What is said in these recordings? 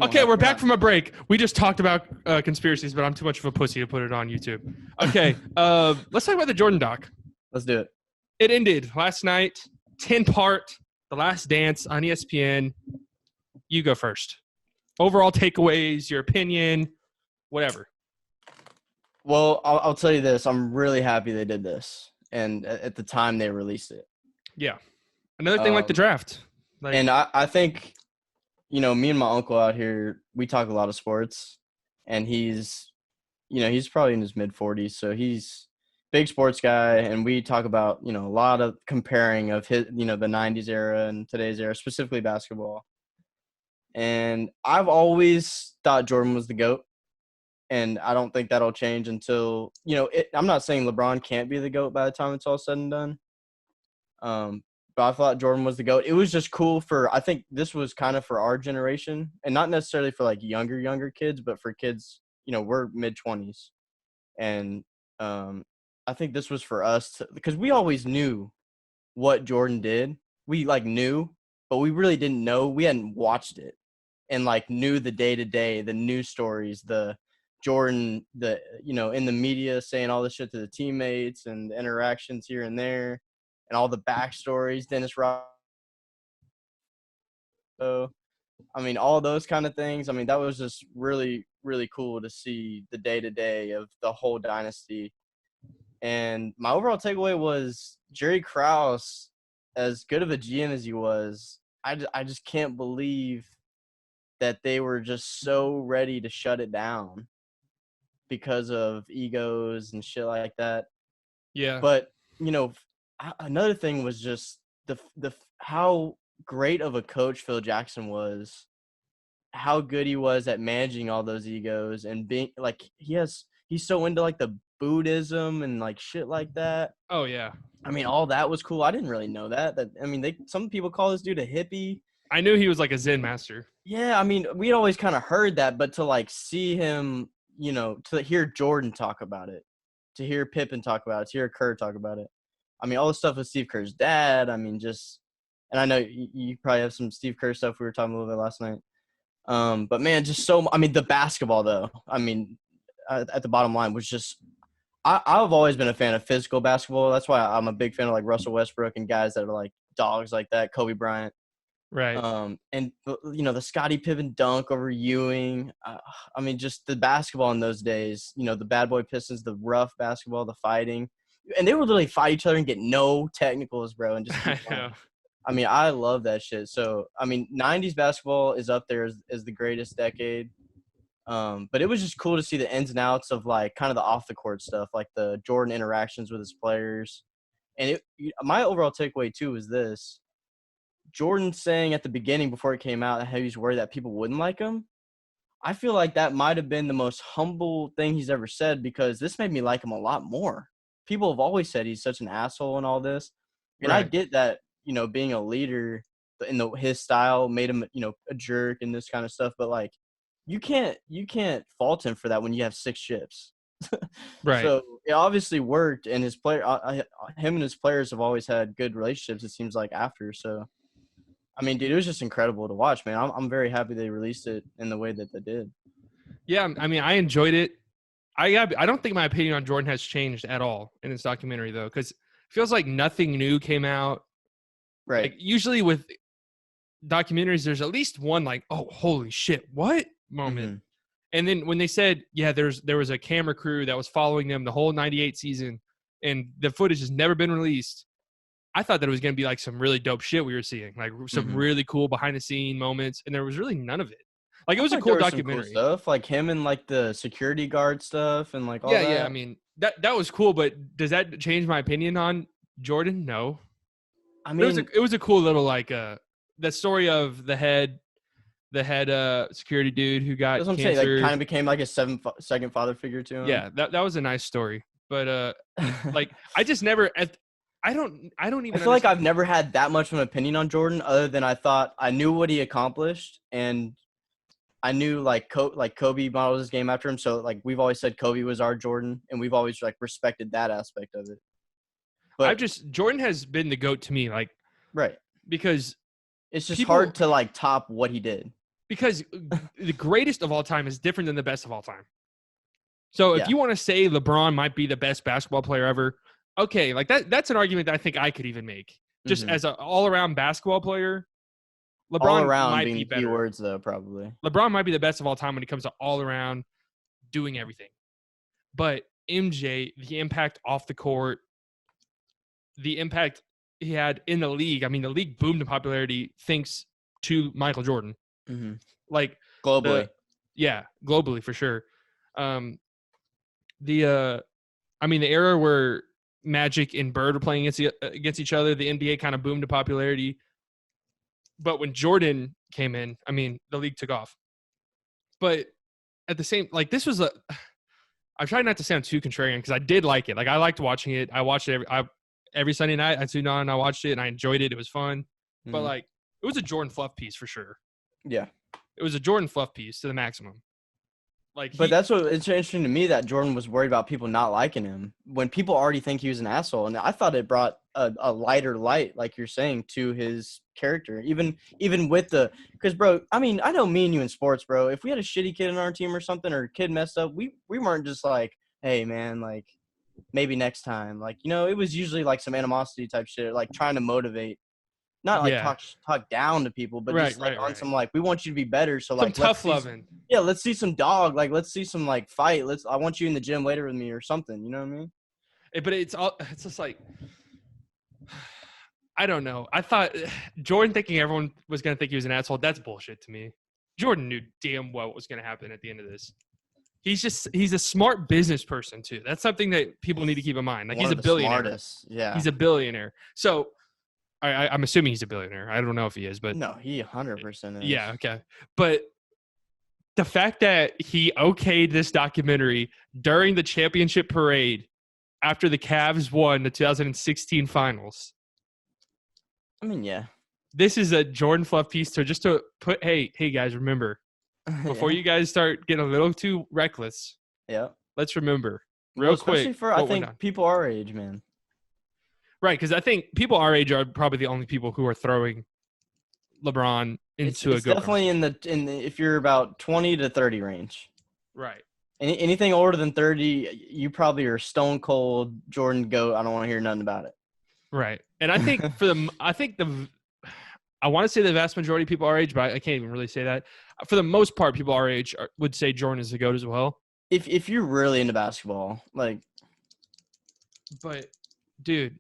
Okay, we're back from a break. We just talked about conspiracies, but I'm too much of a pussy to put it on YouTube. Okay, let's talk about the Jordan doc. Let's do it. It ended last night, 10-part, The Last Dance on ESPN. You go first. Overall takeaways, your opinion, whatever. Well, I'll tell you this. I'm really happy they did this, and at the time they released it. Yeah. Another thing like the draft. And I think, me and my uncle out here, we talk a lot of sports, and he's probably in his mid-40s, so he's a big sports guy, and we talk about, a lot of comparing of his, the 90s era and today's era, specifically basketball. And I've always thought Jordan was the GOAT, and I don't think that'll change until, I'm not saying LeBron can't be the GOAT by the time it's all said and done. But I thought Jordan was the GOAT. It was just cool I think this was kind of for our generation, and not necessarily for like younger kids, but for kids, we're mid-20s. And I think this was for us because we always knew what Jordan did. We knew, but we really didn't know. We hadn't watched it and knew the day-to-day, the news stories, the Jordan, in the media saying all this shit to the teammates and the interactions here and there. And all the backstories, Dennis Rodman. So, all those kind of things. That was just really, really cool to see the day-to-day of the whole dynasty. And my overall takeaway was Jerry Krause, as good of a GM as he was, I just can't believe that they were just so ready to shut it down because of egos and shit like that. Yeah. But, another thing was just the how great of a coach Phil Jackson was, how good he was at managing all those egos and being he's so into the Buddhism and shit like that. Oh yeah. All that was cool. I didn't really know that. Some people call this dude a hippie. I knew he was a Zen master. Yeah, we'd always kind of heard that, but to see him, to hear Jordan talk about it, to hear Pippen talk about it, to hear Kerr talk about it. All the stuff with Steve Kerr's dad, and I know you probably have some Steve Kerr stuff we were talking a little bit last night. But man, just the basketball though, at the bottom line was just, I've always been a fan of physical basketball. That's why I'm a big fan of Russell Westbrook and guys that are dogs like that, Kobe Bryant. Right. And the Scottie Pippen dunk over Ewing. Just the basketball in those days, the bad boy Pistons, the rough basketball, the fighting. And they would literally fight each other and get no technicals, bro, and just keep playing. I love that shit. So, 90s basketball is up there as the greatest decade. But it was just cool to see the ins and outs of kind of the off the court stuff, the Jordan interactions with his players. And my overall takeaway too was this: Jordan saying at the beginning before it came out how he's worried that people wouldn't like him. I feel like that might have been the most humble thing he's ever said, because this made me like him a lot more. People have always said he's such an asshole and all this. And right. I get that, being a leader in his style made him, a jerk and this kind of stuff. But you can't fault him for that when you have 6 ships. Right. So it obviously worked, and him and his players have always had good relationships, it seems like, after. So, dude, it was just incredible to watch, man. I'm very happy they released it in the way that they did. Yeah, I enjoyed it. I don't think my opinion on Jordan has changed at all in this documentary, though, because it feels like nothing new came out. Right. Usually with documentaries, there's at least one oh, holy shit, what moment. Mm-hmm. And then when they said, yeah, there was a camera crew that was following them the whole 98 season, and the footage has never been released, I thought that it was going to be some really dope shit we were seeing, some really cool behind-the-scene moments, and there was really none of it. It was a cool documentary. Cool stuff, him and the security guard stuff and all that. Yeah, that was cool, but does that change my opinion on Jordan? No. It was a cool little the story of the head security dude who got cancer. Saying, kind of became a second father figure to him. Yeah, that was a nice story, but I just never. I don't even. I feel like I've never had that much of an opinion on Jordan, other than I thought I knew what he accomplished, and I knew Kobe models his game after him. So we've always said Kobe was our Jordan, and we've always respected that aspect of it. But Jordan has been the GOAT to me, right, because it's just hard to top what he did. because the greatest of all time is different than the best of all time. So if you want to say LeBron might be the best basketball player ever, okay, like that's an argument that I think I could even make. Just as an all-around basketball player, LeBron all around might being be the better. key words, though, probably. LeBron might be the best of all time when it comes to all-around doing everything. But MJ, the impact off the court, the impact he had in the league. I mean, the league boomed in popularity thanks to Michael Jordan. Mm-hmm. Like globally. Globally for sure. The era where Magic and Bird were playing against each other, the NBA kind of boomed to popularity. But when Jordan came in, I mean, the league took off. But at the same, like this was I tried not to sound too contrarian because I did like it. Like I liked watching it. I watched it every Sunday night. I tuned on and I watched it and I enjoyed it. It was fun. Mm-hmm. But like it was a Jordan Fluff piece for sure. Yeah. It was a Jordan Fluff piece to the maximum. But that's what it's interesting to me that Jordan was worried about people not liking him when people already think he was an asshole. And I thought it brought a lighter light, like you're saying, to his character. Even with because, bro, I mean, I know me and you in sports, bro. If we had a shitty kid on our team or something, or a kid messed up, we weren't just like, hey, man, like maybe next time. Like, it was usually like some animosity type shit, like trying to motivate. Not like talk down to people, but just like on some like we want you to be better. So like some tough loving. Yeah, let's see some dog. Like let's see some like fight. I want you in the gym later with me or something. You know what I mean? But it's just like I don't know. I thought Jordan thinking everyone was gonna think he was an asshole. That's bullshit to me. Jordan knew damn well what was gonna happen at the end of this. He's a smart business person too. That's something that people need to keep in mind. Like he's a billionaire. Smartest. Yeah, he's a billionaire. So. I'm assuming he's a billionaire. I don't know if he is, but no, he 100% is. Yeah, okay. But the fact that he okayed this documentary during the championship parade after the Cavs won the 2016 finals. I mean, yeah. This is a Jordan Fluff piece just to put, hey guys, remember, before you guys start getting a little too reckless. Yeah. Let's remember real quick. Especially for, I think, people our age, man. Right, because I think people our age are probably the only people who are throwing LeBron into it's definitely in the if you're about 20 to 30 range. Right. Anything older than 30, you probably are stone cold Jordan GOAT. I don't want to hear nothing about it. Right, and I think I want to say the vast majority of people our age, but I can't even really say that. For the most part, people our age would say Jordan is the GOAT as well. If you're really into basketball, like. But, dude.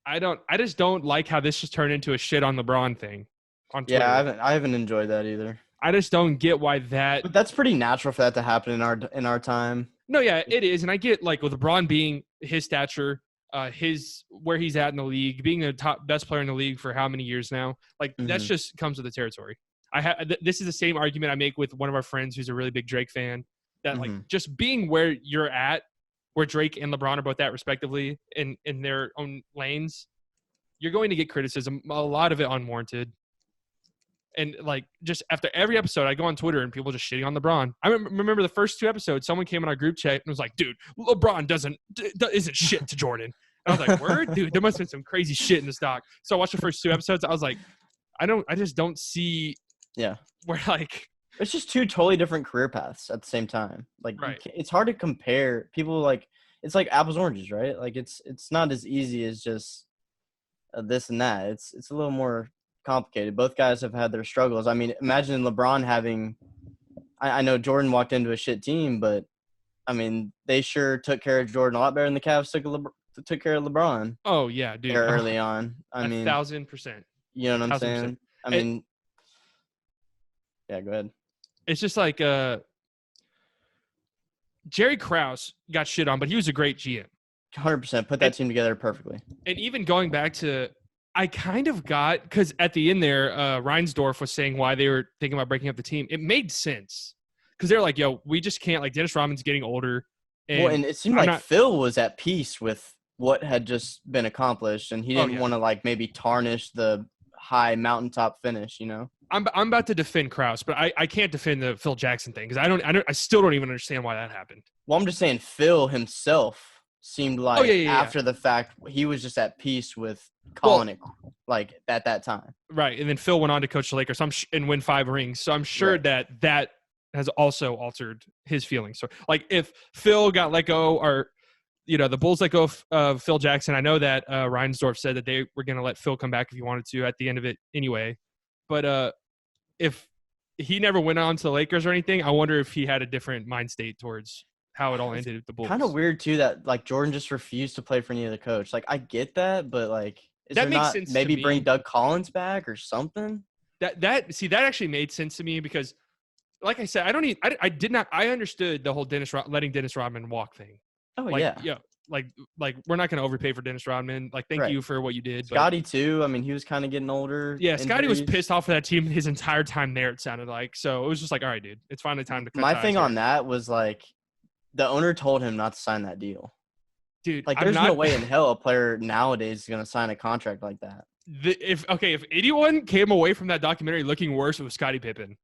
I just don't like how this just turned into a shit on LeBron thing on Twitter. Yeah, I haven't enjoyed that either. I just don't get why that. But that's pretty natural for that to happen in our time. No, yeah, it is, and I get like with LeBron being his stature, where he's at in the league, being the best player in the league for how many years now. Like that's just comes with the territory. This is the same argument I make with one of our friends who's a really big Drake fan. That like just being where you're at. Where Drake and LeBron are both at respectively in their own lanes, you're going to get criticism, a lot of it unwarranted. And like just after every episode, I go on Twitter and people just shitting on LeBron. I remember the first 2 episodes, someone came in our group chat and was like, dude, LeBron isn't shit to Jordan. And I was like, word? Dude, there must have been some crazy shit in this doc. So I watched the first 2 episodes. I was like, I just don't see where like – it's just 2 totally different career paths at the same time. Like, it's hard to compare. People like it's like apples and oranges, right? Like, it's not as easy as just this and that. It's a little more complicated. Both guys have had their struggles. I mean, imagine LeBron having. I know Jordan walked into a shit team, but I mean, they sure took care of Jordan a lot better than the Cavs took care of LeBron. Oh yeah, dude. Early on, I mean, 1,000%. You know what I'm saying? I mean, yeah. Go ahead. It's just like Jerry Krause got shit on, but he was a great GM. 100%. Put that team together perfectly. And even going back to, I kind of got, because at the end there, Reinsdorf was saying why they were thinking about breaking up the team. It made sense. Because they're like, yo, we just can't, like Dennis Rodman's getting older. And it seemed like Phil was at peace with what had just been accomplished, and he didn't want to, like, maybe tarnish the high mountaintop finish, you know? I'm about to defend Krause, but I can't defend the Phil Jackson thing because I still don't even understand why that happened. Well, I'm just saying Phil himself seemed like yeah. after the fact he was just at peace with calling it like at that time. Right, and then Phil went on to coach the Lakers and win 5 rings. So I'm sure Right. that has also altered his feelings. So like if Phil got let go, or the Bulls let go of Phil Jackson, I know that Reinsdorf said that they were going to let Phil come back if he wanted to at the end of it anyway. But if he never went on to the Lakers or anything, I wonder if he had a different mind state towards how it all ended with the Bulls. Kind of weird too that like Jordan just refused to play for any other coach. Like I get that, but like is That there makes not sense to maybe me. bring Doug Collins back or something? That actually made sense to me because, like I said, I understood the whole letting Dennis Rodman walk thing. Oh Like, yeah. like we're not going to overpay for Dennis Rodman. Like, thank you for what you did. Scotty too. I mean, he was kind of getting older. Yeah, Scotty was injuries. pissed off of that team his entire time there, it sounded like. So it was just like, all right, dude, it's finally time to cut My ties thing here. on that was like the owner told him not to sign that deal. Dude, like there's no way in hell a player nowadays is going to sign a contract like that. If anyone came away from that documentary looking worse, it was Scottie Pippen.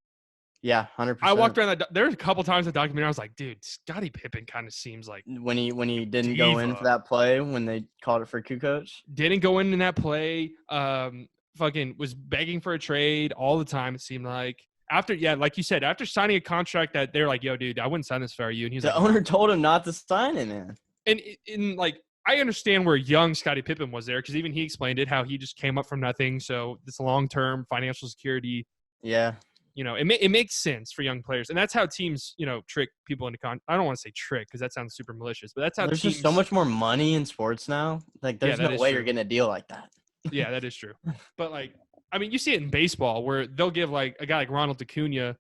Yeah, 100%. I walked around there was a couple times in the documentary I was like, dude, Scottie Pippen kind of seems like when he didn't go in for that play when they called it for Kukoc. Didn't go in that play. Fucking was begging for a trade all the time. It seemed like like you said, after signing a contract that they're like, yo, dude, I wouldn't sign this for you. And he's the owner told him not to sign it, man. And in like, I understand where young Scottie Pippen was there because even he explained it, how he just came up from nothing. So this long-term financial security. Yeah. It makes sense for young players. And that's how teams, trick people into I don't want to say trick because that sounds super malicious, but that's how there's teams. Just so much more money in sports now. Like there's no way you're getting a deal like that. Yeah, that is true. But like, I mean, you see it in baseball where they'll give like a guy like Ronald Acuna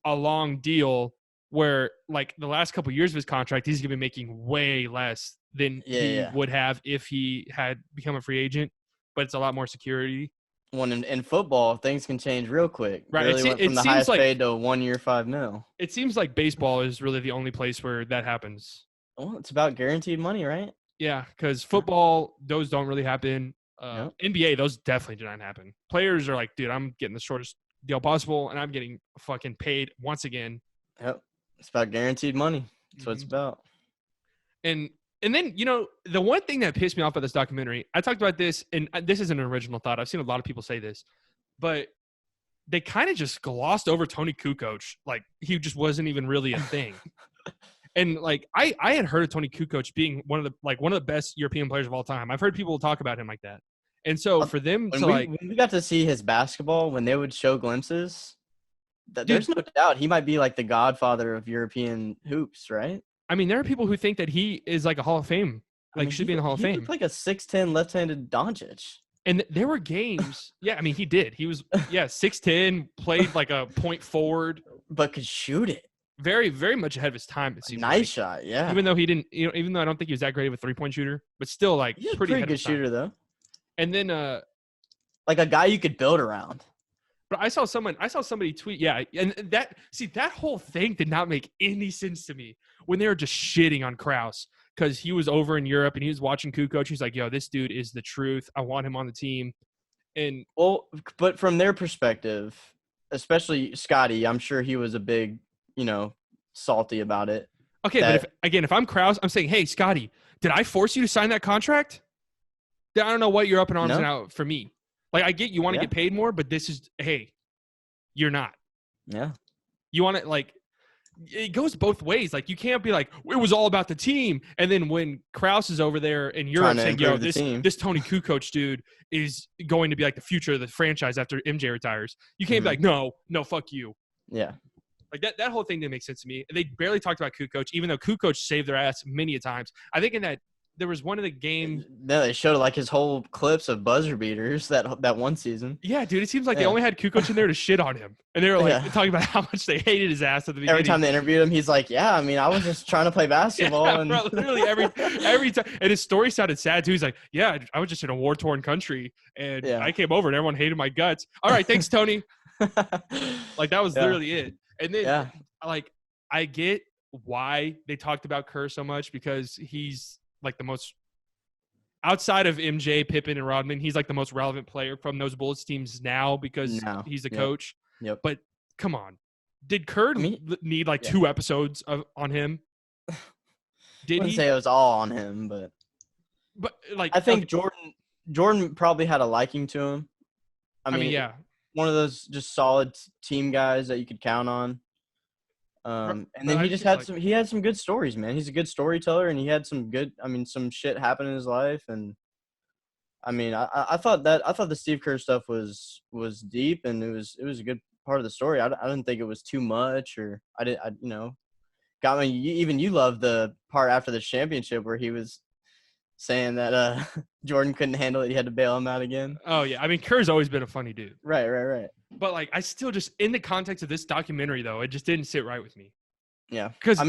a long deal where like the last couple of years of his contract, he's going to be making way less than he would have if he had become a free agent, but it's a lot more security. When in football, things can change real quick. Right. Really went from the highest paid to 1 year, $5 million. It seems like baseball is really the only place where that happens. Well, it's about guaranteed money, right? Yeah, because football, those don't really happen. NBA, those definitely do not happen. Players are like, dude, I'm getting the shortest deal possible, and I'm getting fucking paid once again. Yep. It's about guaranteed money. That's what it's about. And then, the one thing that pissed me off about this documentary, I talked about this, and this isn't an original thought. I've seen a lot of people say this, but they kind of just glossed over Tony Kukoc. Like, he just wasn't even really a thing. And, like, I had heard of Tony Kukoc being one of the best European players of all time. I've heard people talk about him like that. And so for them when we got to see his basketball, when they would show glimpses, there's no doubt he might be like the godfather of European hoops, right? I mean, there are people who think that he is like a Hall of Fame, should be in the Hall of Fame. He looked like a 6'10" left-handed Doncic. And there were games. Yeah, I mean, he did. He was 6'10", played like a point forward, but could shoot it. Very, very much ahead of his time. It seemed nice shot, yeah. Even though he didn't, even though I don't think he was that great of a 3-point shooter, but still, like, he's a pretty good shooter though. And then, like a guy you could build around. But I saw somebody tweet, and that whole thing did not make any sense to me when they were just shitting on Krause because he was over in Europe and he was watching Kukoc. He's like, yo, this dude is the truth. I want him on the team. And but from their perspective, especially Scotty, I'm sure he was a big, salty about it. Okay, but if I'm Krause, I'm saying, hey, Scotty, did I force you to sign that contract? I don't know what you're up in arms and out for me. Like, I get you want to get paid more, but this is, hey, you're not. Yeah. You want to, like, it goes both ways. Like, you can't be like, it was all about the team. And then when Krause is over there in Europe saying, yo, this Tony Kukoc dude is going to be like the future of the franchise after MJ retires. You can't be like, no, fuck you. Yeah. Like, that whole thing didn't make sense to me. They barely talked about Kukoc, even though Kukoc saved their ass many a times. I think in that, there was one of the games. No, they showed like his whole clips of buzzer beaters that one season. Yeah, dude, it seems like they only had Kukoc in there to shit on him, and they were like talking about how much they hated his ass at the beginning. Every time they interviewed him, he's like, "Yeah, I mean, I was just trying to play basketball." Yeah, bro, literally every time, and his story sounded sad too. He's like, "Yeah, I was just in a war-torn country, and I came over, and everyone hated my guts." All right, thanks, Tony. Like that was literally it. And then, like, I get why they talked about Kerr so much because he's like the most outside of MJ, Pippen, and Rodman, he's like the most relevant player from those Bullets teams now because he's a coach. Yep. But come on, did Kerr need like 2 episodes on him? Did wouldn't he? say it was all on him, but like I think Jordan probably had a liking to him. I mean, yeah, one of those just solid team guys that you could count on. And then he just had he had some good stories, man. He's a good storyteller, and he had some good, some shit happen in his life, and I thought the Steve Kerr stuff was deep, and it was a good part of the story. I didn't think it was too much, or got me. Even you loved the part after the championship where he was saying that Jordan couldn't handle it, he had to bail him out again. Oh yeah, I mean Kerr's always been a funny dude. Right. But like, I still just, in the context of this documentary though, it just didn't sit right with me. Yeah, because I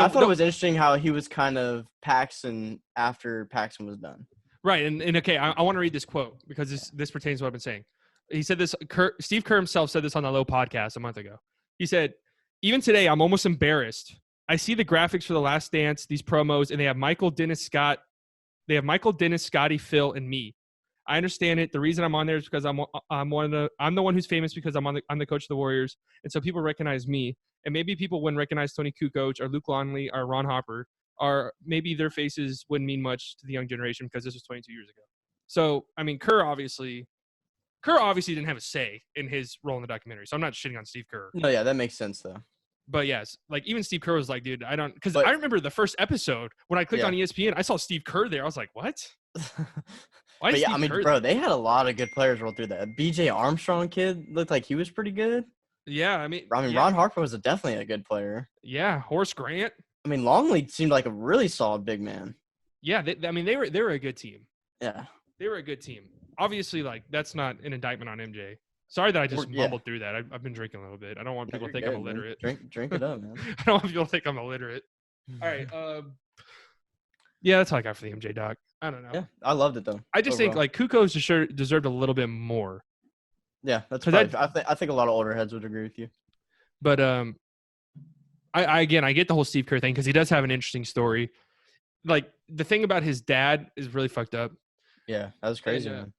thought it was interesting how he was kind of Paxson after Paxson was done. Right, and okay, I want to read this quote because this pertains to what I've been saying. He said this. Steve Kerr himself said this on the Low podcast a month ago. He said, "Even today, I'm almost embarrassed. I see the graphics for The Last Dance, these promos, and they have Michael, Dennis, Scott. They have Michael, Dennis, Scotty, Phil, and me. I understand it. The reason I'm on there is because I'm the one who's famous because I'm the coach of the Warriors, and so people recognize me. And maybe people wouldn't recognize Tony Kukoc or Luke Longley or Ron Hopper, or maybe their faces wouldn't mean much to the young generation because this was 22 years ago. So, I mean, Kerr obviously didn't have a say in his role in the documentary. So I'm not shitting on Steve Kerr. No, yeah, that makes sense though. But yes, like even Steve Kerr was like, dude, because I remember the first episode when I clicked on ESPN, I saw Steve Kerr there. I was like, what? Why but yeah, Kerr bro, they had a lot of good players roll through that. BJ Armstrong kid looked like he was pretty good. Yeah, I mean, Ron Harper was definitely a good player. Yeah, Horace Grant. I mean, Longley seemed like a really solid big man. Yeah, they were a good team. Yeah, they were a good team. Obviously, like that's not an indictment on MJ. Sorry that I just mumbled through that. I've been drinking a little bit. I don't want people to think I'm illiterate. Drink it up, man. I don't want people to think I'm illiterate. All right. Yeah, that's all I got for the MJ doc. I don't know. Yeah, I loved it though. I just think like Kukoc deserved a little bit more. Yeah, that's probably, I think a lot of older heads would agree with you. But I get the whole Steve Kerr thing because he does have an interesting story. Like the thing about his dad is really fucked up. Yeah, that was crazy. And, man.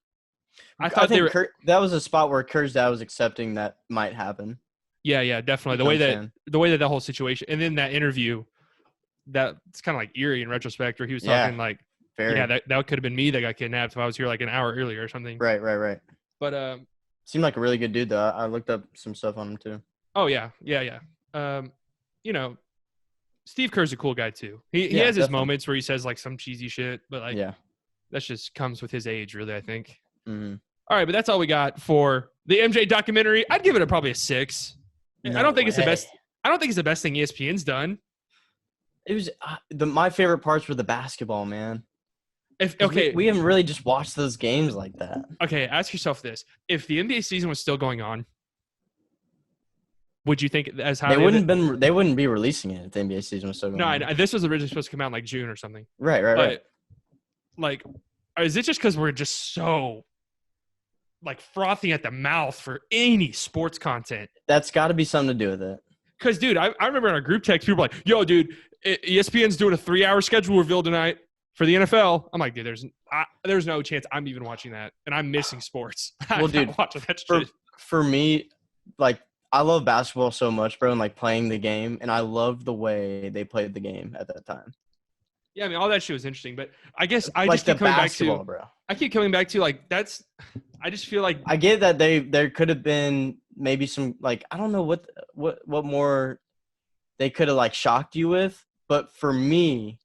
I think that was a spot where Kerr's dad was accepting that might happen. Yeah, definitely. The way that whole situation, and then that interview, that's kind of like eerie in retrospect, where he was talking like, that could have been me that got kidnapped if I was here like an hour earlier or something. Right. But seemed like a really good dude though. I looked up some stuff on him too. Oh yeah. Steve Kerr's a cool guy too. He has his moments where he says like some cheesy shit, but like that just comes with his age, really. I think. Mm-hmm. All right, but that's all we got for the MJ documentary. I'd give it probably a 6. I don't think it's the best. I don't think it's the best thing ESPN's done. It was my favorite parts were the basketball, man. We haven't really just watched those games like that. Okay, ask yourself this: if the NBA season was still going on, would you think as how they wouldn't be releasing it if the NBA season was still going on? No, this was originally supposed to come out in like June or something. Right. Like, is it just because we're just so like frothing at the mouth for any sports content? That's got to be something to do with it. Because, dude, I remember in our group text, people were like, "Yo, dude, ESPN's doing a 3-hour schedule reveal tonight for the NFL." I'm like, dude, there's no chance I'm even watching that, and I'm missing sports. Well, dude, watching that shit. For me, like, I love basketball so much, bro, and like playing the game, and I loved the way they played the game at that time. Yeah, I mean, all that shit was interesting, but I guess I like just keep coming back to, bro. I keep coming back to like I just feel like I get that there could have been maybe some like I don't know what more they could have like shocked you with, but for me,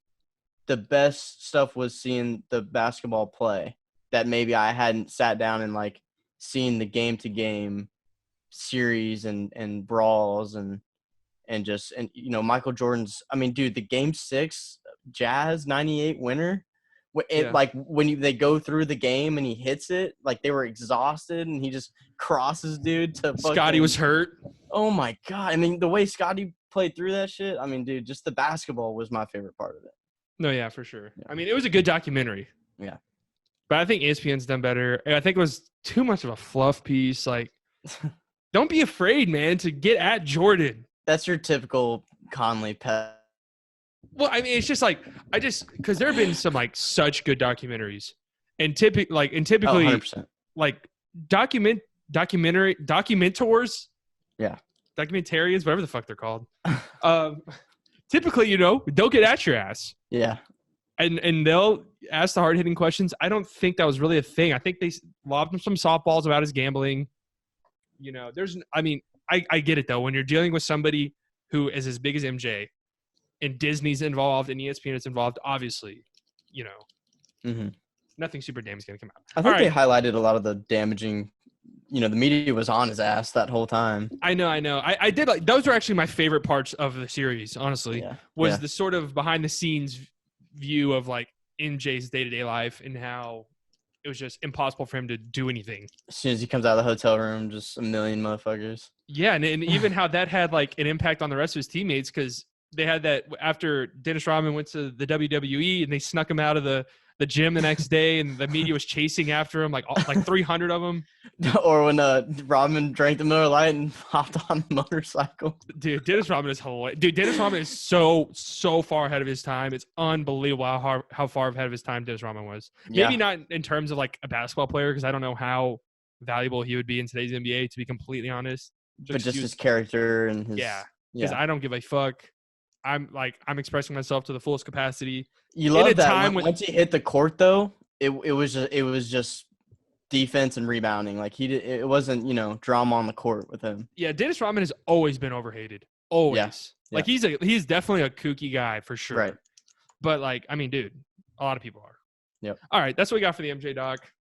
the best stuff was seeing the basketball play that maybe I hadn't sat down and like seen the game to game series and brawls and Michael Jordan's. I mean, dude, the Game 6 Jazz 98 winner. Like when they go through the game and he hits it, like they were exhausted and he just crosses dude to Scotty was hurt. Oh my God. I mean, the way Scotty played through that shit. I mean, dude, just the basketball was my favorite part of it. No, yeah, for sure. Yeah. I mean, it was a good documentary. Yeah. But I think ESPN's done better. I think it was too much of a fluff piece. Like, don't be afraid, man, to get at Jordan. That's your typical Conley pet. Well, I mean, it's just like because there have been some like such good documentaries, and typically 100%. like documentors, documentarians, whatever the fuck they're called. Typically, they'll get at your ass, Yeah. And they'll ask the hard hitting questions. I don't think that was really a thing. I think they lobbed him some softballs about his gambling. You know, I get it though. When you're dealing with somebody who is as big as MJ, and Disney's involved and ESPN is involved, obviously, you know, nothing super damn is going to come out. I think they highlighted a lot of the damaging. The media was on his ass that whole time. I know. I did like those were actually my favorite parts of the series. Honestly, was the sort of behind the scenes view of like MJ's day-to-day life and how it was just impossible for him to do anything. As soon as he comes out of the hotel room, just a million motherfuckers. Yeah, and even how that had like an impact on the rest of his teammates because they had that after Dennis Rodman went to the WWE and they snuck him out of the gym the next day and the media was chasing after him like 300 of them. Or when Rodman drank the Miller Lite and hopped on the motorcycle. Dude, Dennis Rodman is hilarious. Dude, Dennis Rodman is so far ahead of his time. It's unbelievable how far ahead of his time Dennis Rodman was. Maybe not in terms of like a basketball player because I don't know how valuable he would be in today's NBA, to be completely honest. But just his character and his because I don't give a fuck. I'm expressing myself to the fullest capacity. You love that once he hit the court though, it was just defense and rebounding. Like it wasn't drama on the court with him. Yeah, Dennis Rodman has always been overhated. Always. Yeah. Like he's definitely a kooky guy for sure. Right. But like, I mean, dude, a lot of people are. Yep. All right, that's what we got for the MJ doc.